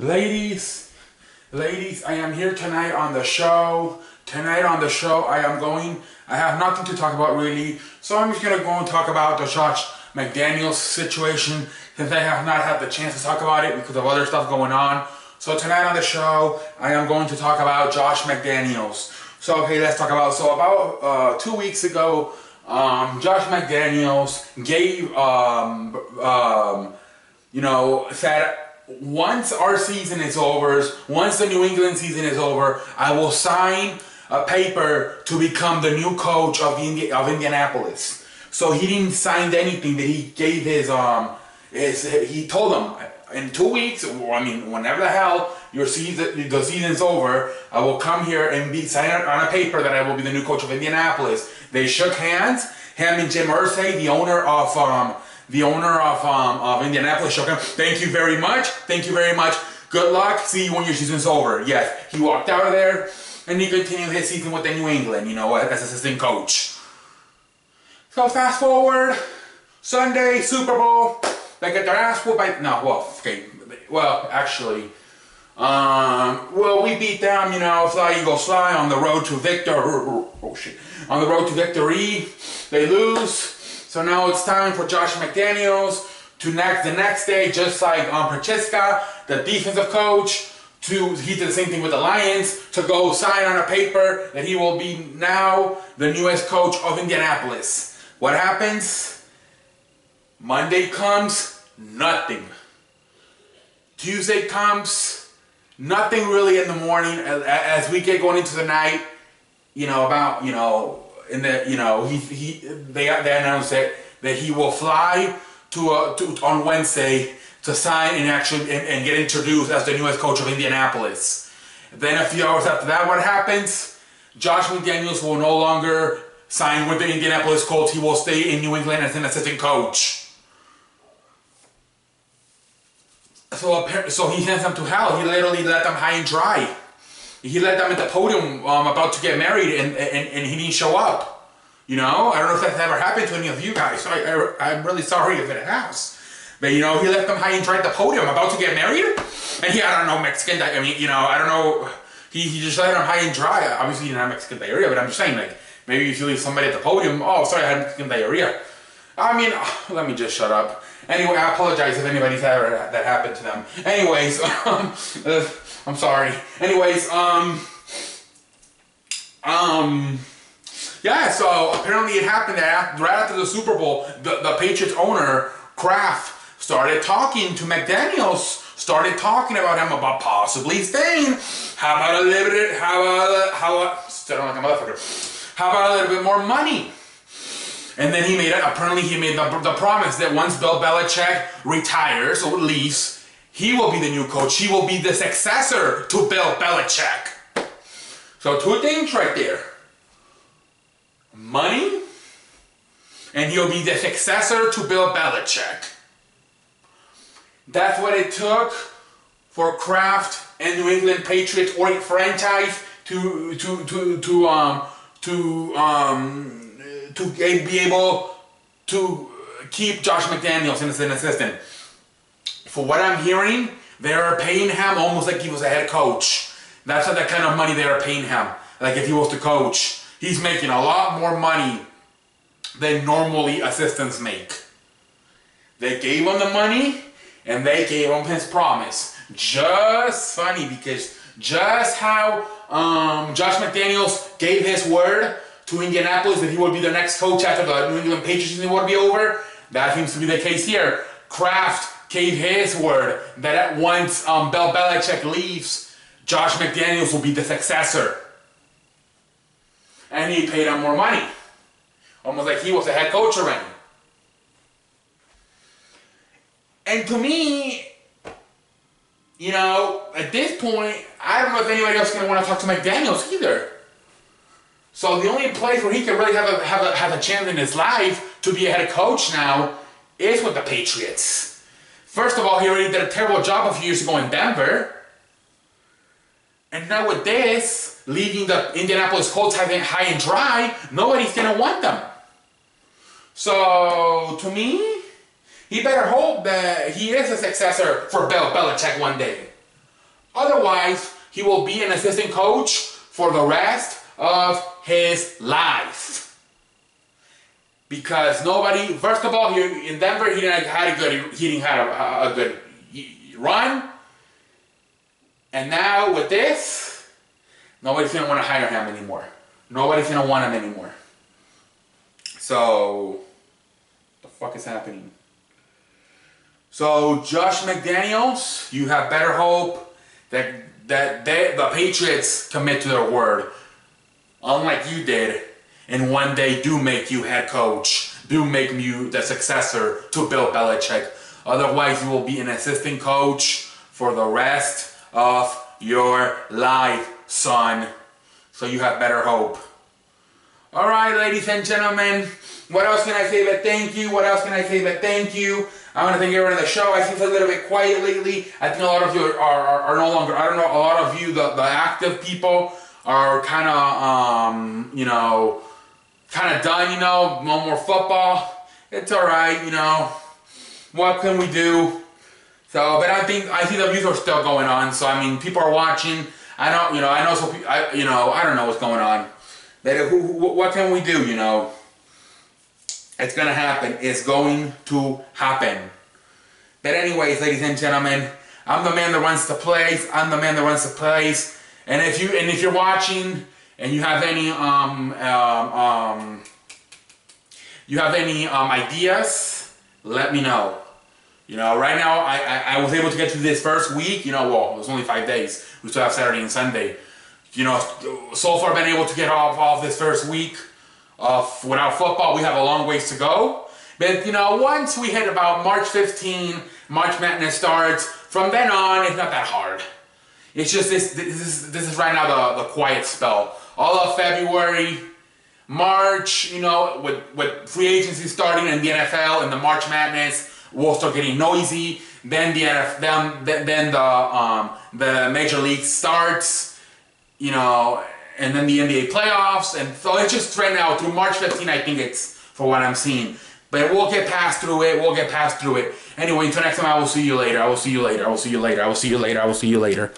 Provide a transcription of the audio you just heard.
Ladies, I am here tonight on the show. I have nothing to talk about really, so I'm just going to go and talk about the Josh McDaniels situation, since I have not had the chance to talk about it because of other stuff going on. So tonight on the show, I am going to talk about Josh McDaniels. So okay, let's talk about, about 2 weeks ago, Josh McDaniels gave, said, once our season is over, once the New England season is over, I will sign a paper to become the new coach of Indianapolis. So he didn't sign anything, that he gave he told them, in 2 weeks, I mean, whenever the hell the season's over, I will come here and sign on a paper that I will be the new coach of Indianapolis. They shook hands. Him and Jim Irsay, the owner of Indianapolis, shook him. Thank you very much. Thank you very much. Good luck. See you when your season's over. Yes, he walked out of there and he continued his season with the New England, as assistant coach. So fast forward, Sunday, Super Bowl. They get their ass whooped by, we beat them, Fly Eagles Fly on the road to on the road to victory. They lose. So now it's time for Josh McDaniels the next day, just like Pacheska, the defensive coach, he did the same thing with the Lions, to go sign on a paper that he will be now the newest coach of Indianapolis. What happens? Monday comes, nothing. Tuesday comes, nothing really in the morning. As we get going into the night, they announced that he will fly on Wednesday to sign and get introduced as the newest coach of Indianapolis. Then a few hours after that, what happens? Josh McDaniels will no longer sign with the Indianapolis Colts. He will stay in New England as an assistant coach. So he sends them to hell. He literally let them high and dry. He let them at the podium about to get married, and he didn't show up. I don't know if that's ever happened to any of you guys. So I'm really sorry if it has. But he left them high and dry at the podium about to get married, and I don't know, Mexican. I don't know. He just let them high and dry. Obviously, he didn't have Mexican diarrhea, but I'm just saying, maybe if you leave somebody at the podium, oh, sorry, I had Mexican diarrhea. Let me just shut up. Anyway, I apologize if anybody's ever that happened to them. Anyways, I'm sorry. Anyways, yeah, so apparently it happened that right after the Super Bowl, the Patriots owner, Kraft, started talking to McDaniels, started talking about him about possibly staying. How about a little bit more money? And then he made the promise that once Bill Belichick retires or leaves, he will be the new coach. He will be the successor to Bill Belichick. So 2 things right there. Money, and he'll be the successor to Bill Belichick. That's what it took for Kraft and New England Patriots franchise to be able to keep Josh McDaniels as an assistant. For what I'm hearing, they are paying him almost like he was a head coach. That's the kind of money they are paying him, like if he was the coach. He's making a lot more money than normally assistants make. They gave him the money, and they gave him his promise. Just funny, because just how Josh McDaniels gave his word to Indianapolis that he would be the next coach after the New England Patriots season would be over, that seems to be the case here. Kraft gave his word that once Bill Belichick leaves, Josh McDaniels will be the successor. And he paid him more money. Almost like he was a head coach already. And to me, at this point, I don't know if anybody else is going to want to talk to McDaniels either. So the only place where he can really have a chance in his life to be a head coach now is with the Patriots. First of all, he already did a terrible job a few years ago in Denver. And now with this, leaving the Indianapolis Colts high and dry, nobody's going to want them. So, to me, he better hope that he is a successor for Bill Belichick one day. Otherwise, he will be an assistant coach for the rest of his life. Because nobody, first of all, in Denver, he didn't have a good run. And now with this, nobody's going to want to hire him anymore. Nobody's going to want him anymore. So, what the fuck is happening? So, Josh McDaniels, you have better hope that the Patriots commit to their word. Unlike you did, and one day do make you head coach, do make you the successor to Bill Belichick. Otherwise, you will be an assistant coach for the rest of your life, son. So you have better hope. Alright, ladies and gentlemen, what else can I say but thank you? What else can I say but thank you? I want to thank everyone on the show. I seem a little bit quiet lately. I think a lot of you are no longer, I don't know, a lot of you, the active people, are kind of, you know, kind of done, you know, no more football. It's alright, you know, what can we do? So, but I see the views are still going on, so I mean, people are watching. I don't, you know, I know, so, you know, I don't know what's going on. But what can we do, you know? It's gonna happen. It's going to happen. But anyways, ladies and gentlemen, I'm the man that runs the place. I'm the man that runs the place. And if you're watching and you have any ideas, let me know. You know, right now I was able to get through this first week. You know, well, it was only 5 days. We still have Saturday and Sunday. You know, so far I've been able to get off this first week without football. We have a long ways to go. But, you know, once we hit about March 15, March Madness starts, from then on, it's not that hard. It's just this is right now the quiet spell. All of February, March, you know, with free agency starting in the NFL and the March Madness, we'll start getting noisy. Then the Major League starts, you know, and then the NBA playoffs, and so it's just right now through March 15. I think it's for what I'm seeing, but we'll get past through it. We'll get past through it. Anyway, until next time, I will see you later. I will see you later. I will see you later. I will see you later. I will see you later.